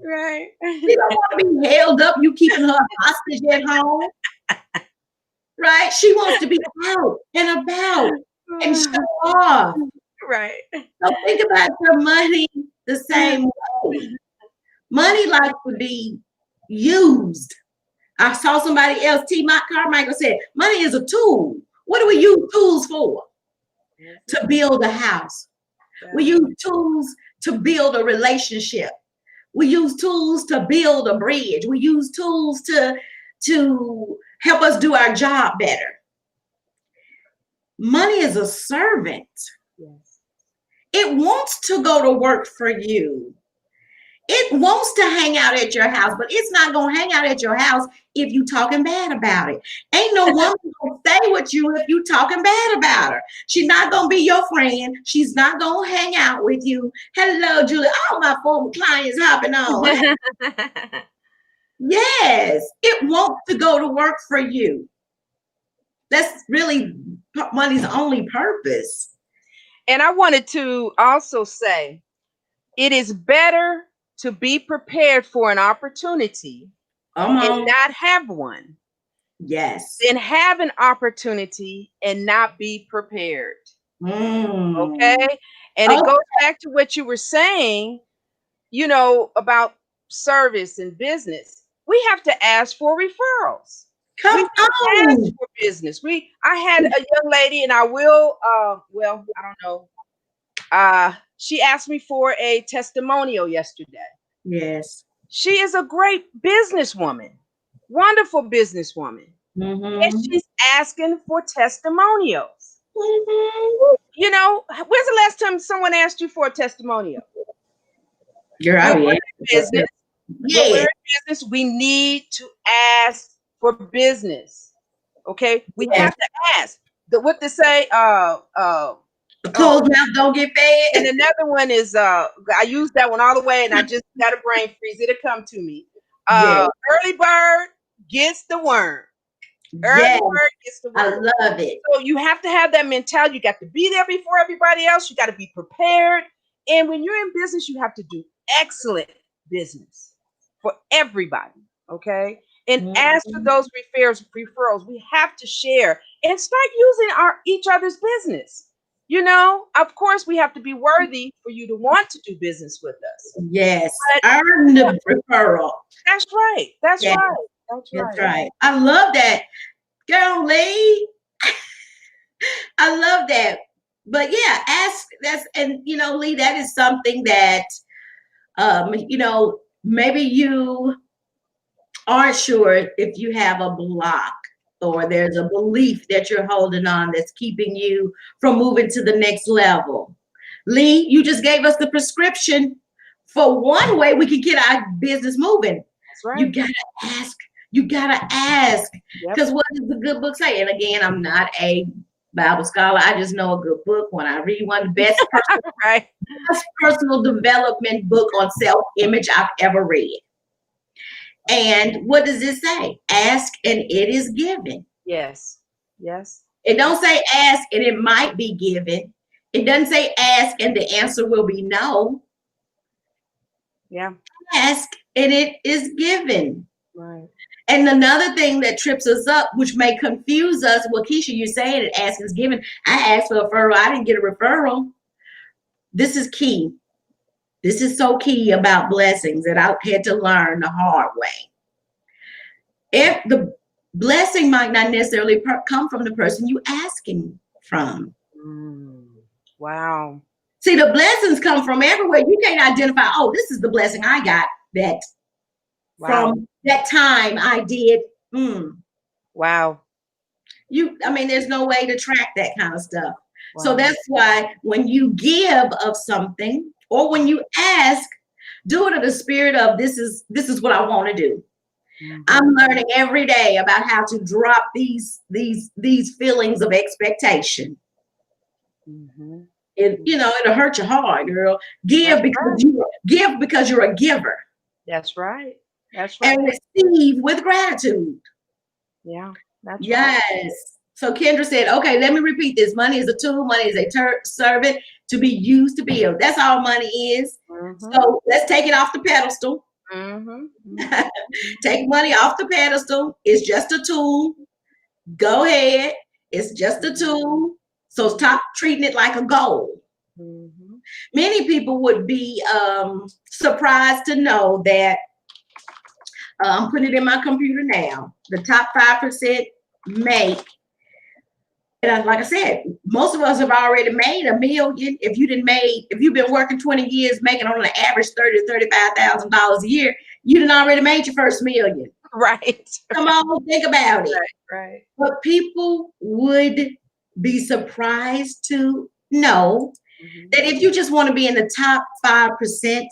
[SPEAKER 1] Right.
[SPEAKER 2] She don't want to be held up. You keeping her hostage at home. Right? She wants to be out and about and show off.
[SPEAKER 1] Right.
[SPEAKER 2] So think about your money the same way. Money likes to be used. I saw somebody else, Carmichael said, money is a tool. What do we use tools for? To build a house. We use tools to build a relationship. We use tools to build a bridge. We use tools to help us do our job better. Money is a servant.
[SPEAKER 1] Yes.
[SPEAKER 2] It wants to go to work for you. It wants to hang out at your house, but it's not going to hang out at your house if you talking bad about it. Ain't no woman going to stay with you if you talking bad about her. She's not going to be your friend. She's not going to hang out with you. Hello, Julie. All my former clients hopping on. Yes, it wants to go to work for you. That's really money's only purpose.
[SPEAKER 1] And I wanted to also say, it is better to be prepared for an opportunity and not have one.
[SPEAKER 2] Yes.
[SPEAKER 1] Than have an opportunity and not be prepared. Okay. And it goes back to what you were saying, you know, about service and business. We have to ask for referrals.
[SPEAKER 2] Come on.
[SPEAKER 1] Ask for business. I had a young lady, and I will well, I don't know. She asked me for a testimonial yesterday.
[SPEAKER 2] Yes.
[SPEAKER 1] She is a great businesswoman, wonderful businesswoman.
[SPEAKER 2] Mm-hmm.
[SPEAKER 1] And she's asking for testimonials.
[SPEAKER 2] Mm-hmm.
[SPEAKER 1] You know, when's the last time someone asked you for a testimonial?
[SPEAKER 2] You're out
[SPEAKER 1] of business.
[SPEAKER 2] Yeah.
[SPEAKER 1] We're in business. We need to ask for business. Okay, we have to ask. What to say?
[SPEAKER 2] A closed mouth don't get fed.
[SPEAKER 1] And another one is I used that one all the way, and I just got a brain freeze. It'll come to me. Early bird gets the worm. Early bird gets the worm.
[SPEAKER 2] I love it.
[SPEAKER 1] So you have to have that mentality. You got to be there before everybody else. You got to be prepared. And when you're in business, you have to do excellent business for everybody. Okay. And ask for those referrals. We have to share and start using each other's business. You know, of course, we have to be worthy for you to want to do business with us.
[SPEAKER 2] Yes. Earn the referral.
[SPEAKER 1] That's right. That's right.
[SPEAKER 2] That's right. I love that. Girl, Lee. I love that. But yeah, and you know, Lee, that is something that you know, maybe you aren't sure if you have a block or there's a belief that you're holding on that's keeping you from moving to the next level. Lee, you just gave us the prescription for one way we can get our business moving.
[SPEAKER 1] That's right.
[SPEAKER 2] You gotta ask. You gotta ask. Because what does the good book say? And again, I'm not a Bible scholar. I just know a good book when I read one of the best personal development book on self-image I've ever read. And what does it say? Ask and it is given.
[SPEAKER 1] Yes. Yes.
[SPEAKER 2] It don't say ask and it might be given. It doesn't say ask and the answer will be no.
[SPEAKER 1] Yeah.
[SPEAKER 2] Ask and it is given.
[SPEAKER 1] Right.
[SPEAKER 2] And another thing that trips us up, which may confuse us, well, Keisha, you're saying that ask is given. I asked for a referral. I didn't get a referral. This is key. This is so key about blessings that I had to learn the hard way. If the blessing might not necessarily come from the person you asking from.
[SPEAKER 1] Wow.
[SPEAKER 2] See, the blessings come from everywhere. You can't identify, oh, this is the blessing I got that from that time I did.
[SPEAKER 1] Wow.
[SPEAKER 2] I mean, there's no way to track that kind of stuff. Wow. So that's why when you give of something or when you ask, do it in the spirit of this is what I want to do. I'm learning every day about how to drop these feelings of expectation. And it'll hurt your heart, girl. Give because you're a giver.
[SPEAKER 1] That's right. That's right.
[SPEAKER 2] And receive with gratitude.
[SPEAKER 1] Yeah. That's
[SPEAKER 2] yes. Right. So Kendra said, okay, let me repeat this. Money is a tool. Money is a servant to be used to build. That's all money is. So let's take it off the pedestal. Take money off the pedestal. It's just a tool. Go ahead. It's just a tool. So stop treating it like a goal. Many people would be surprised to know that I'm putting it in my computer now. The top 5% make, and like I said, most of us have already made $1 million. If you've been working 20 years, making on an average $30,000 to $35,000 a year, you done already made your first $1 million.
[SPEAKER 1] Right.
[SPEAKER 2] Come on, think about it.
[SPEAKER 1] Right.
[SPEAKER 2] But people would be surprised to know that if you just want to be in the top 5%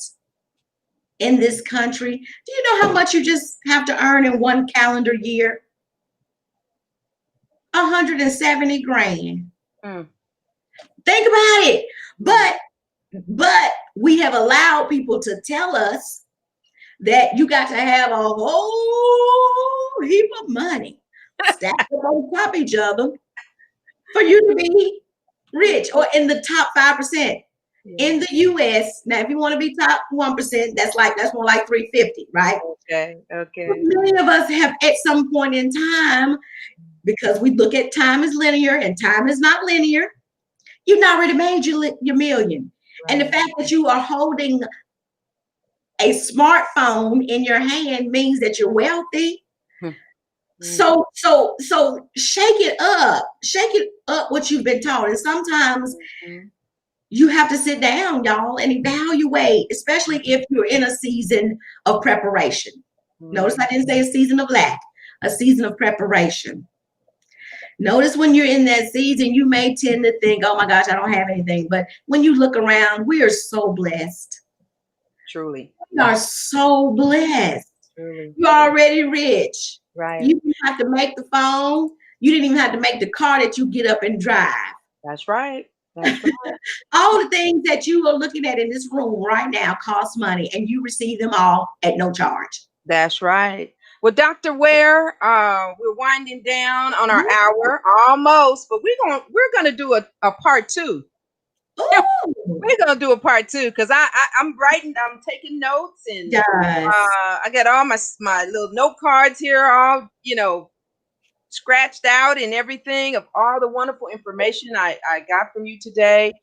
[SPEAKER 2] in this country, do you know how much you just have to earn in one calendar year? $170,000. Think about it. But we have allowed people to tell us that you got to have a whole heap of money stacked up on top of each other for you to be rich or in the top 5%. In the US, now if you want to be top 1%, that's more like 350, right?
[SPEAKER 1] Okay.
[SPEAKER 2] But many of us have at some point in time, because we look at time as linear and time is not linear, you've already made your million. Right. And the fact that you are holding a smartphone in your hand means that you're wealthy. So shake it up what you've been taught. And sometimes you have to sit down, y'all, and evaluate, especially if you're in a season of preparation. Notice I didn't say a season of lack, a season of preparation. Notice when you're in that season, you may tend to think, oh my gosh, I don't have anything. But when you look around, we are so blessed.
[SPEAKER 1] Truly.
[SPEAKER 2] We are so blessed.
[SPEAKER 1] Truly.
[SPEAKER 2] You're already rich.
[SPEAKER 1] Right.
[SPEAKER 2] You didn't have to make the phone. You didn't even have to make the car that you get up and drive.
[SPEAKER 1] That's right. That's right.
[SPEAKER 2] All the things that you are looking at in this room right now cost money, and you receive them all at no charge.
[SPEAKER 1] That's right. Well, Dr. Ware, we're winding down on our hour almost, but we're gonna do a part 2. We're gonna do a part 2 because I'm taking notes, and I got all my little note cards here, all scratched out and everything of all the wonderful information I got from you today.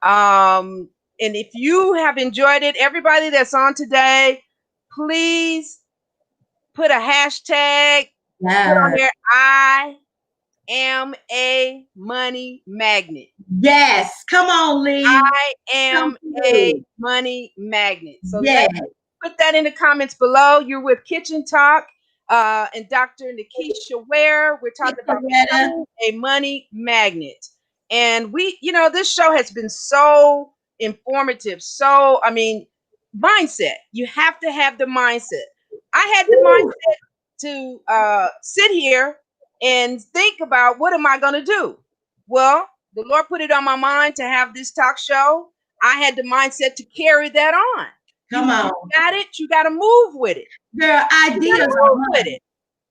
[SPEAKER 1] And if you have enjoyed it, everybody that's on today, please put a hashtag put on there. I am a money magnet.
[SPEAKER 2] Yes, come on, Lee.
[SPEAKER 1] I am a money magnet. So let's put that in the comments below. You're with Kitchen Talk and Dr. Nikisha Ware. We're talking about becoming a money magnet. And this show has been so informative. So, mindset. You have to have the mindset. I had the mindset to sit here and think about what am I going to do? Well, the Lord put it on my mind to have this talk show. I had the mindset to carry that on.
[SPEAKER 2] Come on.
[SPEAKER 1] You got it. You got to move with it.
[SPEAKER 2] Girl,
[SPEAKER 1] You got
[SPEAKER 2] ideas
[SPEAKER 1] to
[SPEAKER 2] are
[SPEAKER 1] move with
[SPEAKER 2] mine.
[SPEAKER 1] it.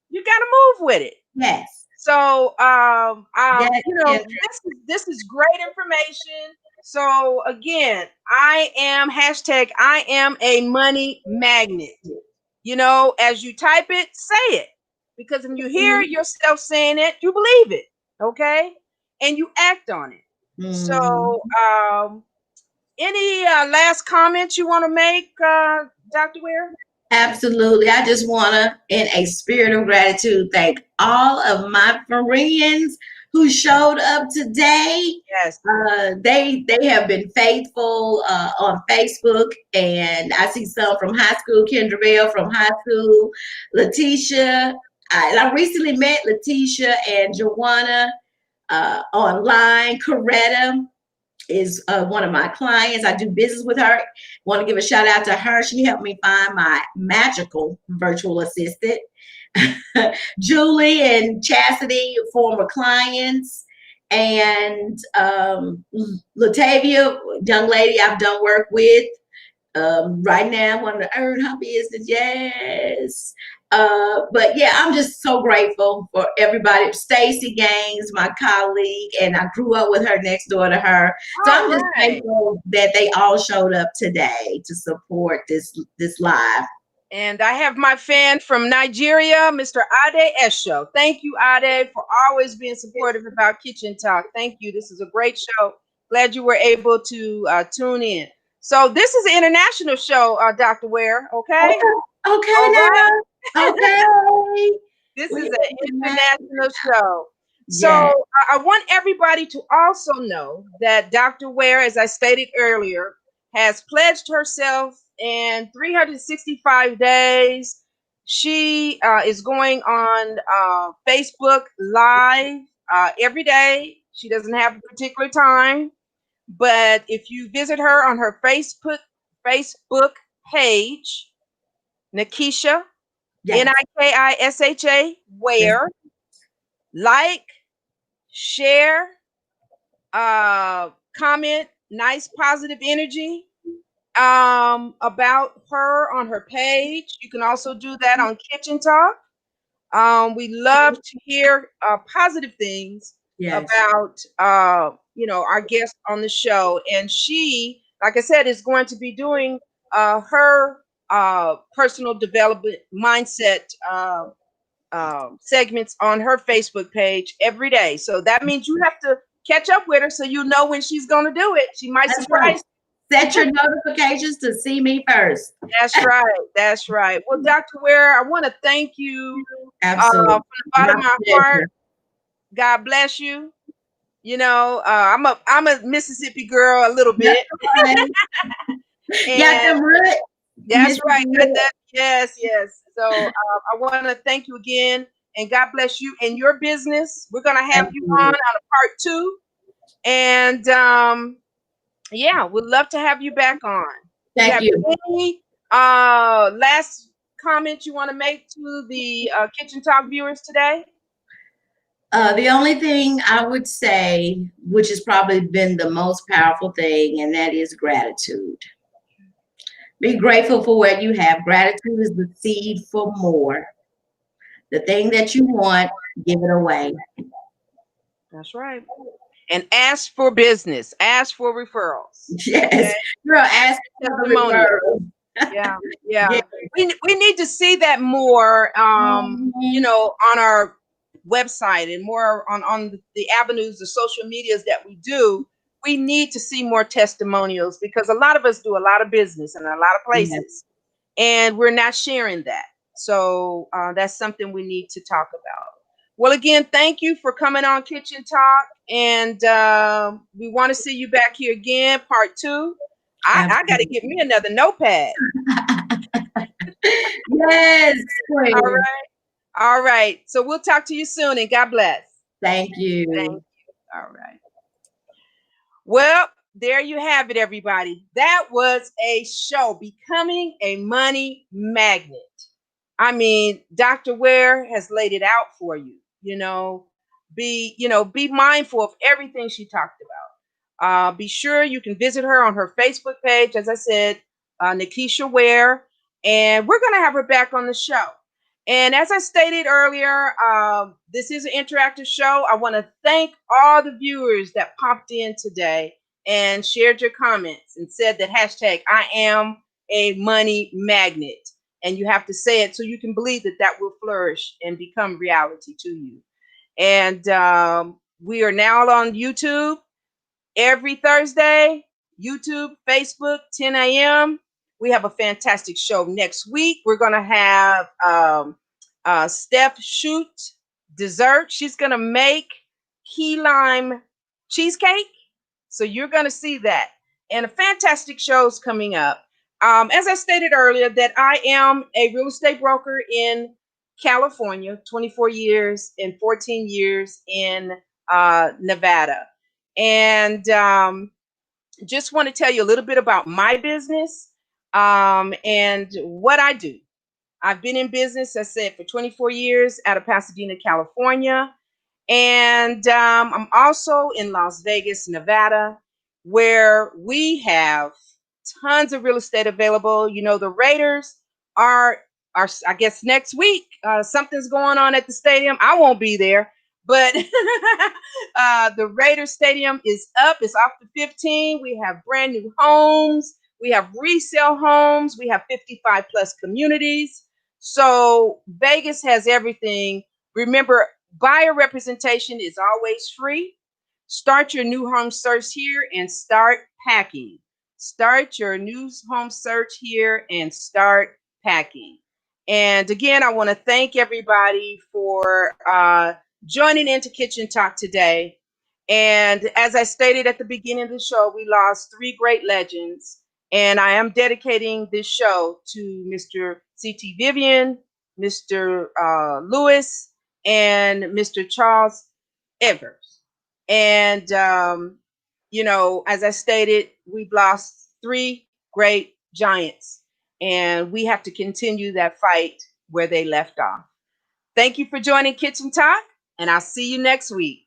[SPEAKER 1] You got to move with it.
[SPEAKER 2] Yes.
[SPEAKER 1] So,
[SPEAKER 2] Yes,
[SPEAKER 1] you know,
[SPEAKER 2] yes.
[SPEAKER 1] this is great information. So again, I am a money magnet. You know, as you type it, say it. Because when you hear yourself saying it, you believe it. Okay. And you act on it. So, any last comments you want to make, Dr. Ware?
[SPEAKER 2] Absolutely. I just want to, in a spirit of gratitude, thank all of my friends who showed up today.
[SPEAKER 1] Yes.
[SPEAKER 2] They have been faithful on Facebook, and I see some from high school. Kendra Bell from high school, Letitia. I recently met Letitia and Joanna online. Coretta is one of my clients. I do business with her. Want to give a shout out to her. She helped me find my magical virtual assistant. Julie and Chastity, former clients, and Latavia, young lady I've done work with. Right now, I want to earn her business. Yes. But yeah, I'm just so grateful for everybody. Stacy Gaines, my colleague, and I grew up with her next door to her. So I'm just thankful that they all showed up today to support this live.
[SPEAKER 1] And I have my fan from Nigeria, Mr. Ade Esho. Thank you, Ade, for always being supportive about Kitchen Talk. Thank you. This is a great show. Glad you were able to tune in. So this is an international show, Dr. Ware. Okay.
[SPEAKER 2] Okay.
[SPEAKER 1] All
[SPEAKER 2] Now.
[SPEAKER 1] right.
[SPEAKER 2] Okay.
[SPEAKER 1] This is an international show. So
[SPEAKER 2] Yes.
[SPEAKER 1] I want everybody to also know that Dr. Ware, as I stated earlier, has pledged herself in 365 days. She is going on Facebook Live every day. She doesn't have a particular time, but if you visit her on her Facebook page, Nikisha,
[SPEAKER 2] Yes.
[SPEAKER 1] Nikisha Ware, like, share, comment nice positive energy about her on her page. You can also do that on Kitchen Talk. We love to hear positive things about our guest on the show. And she, like I said, is going to be doing her personal development mindset segments on her Facebook page every day. So that means you have to catch up with her so you know when she's going to do it. She might surprise you.
[SPEAKER 2] Set your notifications to see me first.
[SPEAKER 1] That's right. That's right. Well, Dr. Ware, I want to thank you
[SPEAKER 2] Absolutely.
[SPEAKER 1] from the bottom of my heart. God bless you. You know, I'm a Mississippi girl a little bit.
[SPEAKER 2] Yeah,
[SPEAKER 1] that's right. Yes. So I want to thank you again, and God bless you and your business. We're gonna have you on a part 2, and yeah, we'd love to have you back on.
[SPEAKER 2] Thank you.
[SPEAKER 1] Any last comment you want to make to the Kitchen Talk viewers today?
[SPEAKER 2] The only thing I would say, which has probably been the most powerful thing, and that is gratitude. Be grateful for what you have. Gratitude is the seed for more. The thing that you want, give it away.
[SPEAKER 1] That's right. And ask for business. Ask for referrals.
[SPEAKER 2] Yes. Okay? Girl, ask for referrals.
[SPEAKER 1] Yeah. We need to see that more, you know, on our website and more on the avenues, the social medias that we do. We need to see more testimonials because a lot of us do a lot of business in a lot of places, and we're not sharing that. So that's something we need to talk about. Well, again, thank you for coming on Kitchen Talk, and we want to see you back here again, part 2. I got to get me another notepad.
[SPEAKER 2] Yes.
[SPEAKER 1] All right. So we'll talk to you soon, and God bless.
[SPEAKER 2] Thank you.
[SPEAKER 1] Thank you. All right. Well, there you have it, everybody. That was a show, Becoming a Money Magnet. I mean, Dr. Ware has laid it out for you. Be mindful of everything she talked about. Be sure you can visit her on her Facebook page. As I said, Nikisha Ware, and we're going to have her back on the show. And as I stated earlier, this is an interactive show. I want to thank all the viewers that popped in today and shared your comments and said that hashtag I am a money magnet. And you have to say it so you can believe that that will flourish and become reality to you. And we are now on YouTube every Thursday, YouTube, Facebook, 10 a.m. We have a fantastic show next week. We're going to have Steph Shoot Dessert. She's going to make key lime cheesecake. So you're going to see that. And a fantastic show's coming up. As I stated earlier, that I am a real estate broker in California, 24 years and 14 years in Nevada. And just want to tell you a little bit about my business and what I do. I've been in business, I said, for 24 years out of Pasadena, California. And I'm also in Las Vegas, Nevada, where we have tons of real estate available. You know, the Raiders are I guess next week, something's going on at the stadium. I won't be there, but the Raiders stadium is up. It's off the 15. We have brand new homes. We have resale homes. We have 55 plus communities. So Vegas has everything. Remember, buyer representation is always free. Start your new home search here and start packing. Start your new home search here and start packing. And again, I want to thank everybody for joining into Kitchen Talk today. And as I stated at the beginning of the show, we lost 3 great legends. And I am dedicating this show to Mr. C.T. Vivian, Mr. Lewis, and Mr. Charles Evers. And, you know, as I stated, we've lost 3 great giants. And we have to continue that fight where they left off. Thank you for joining Kitchen Talk, and I'll see you next week.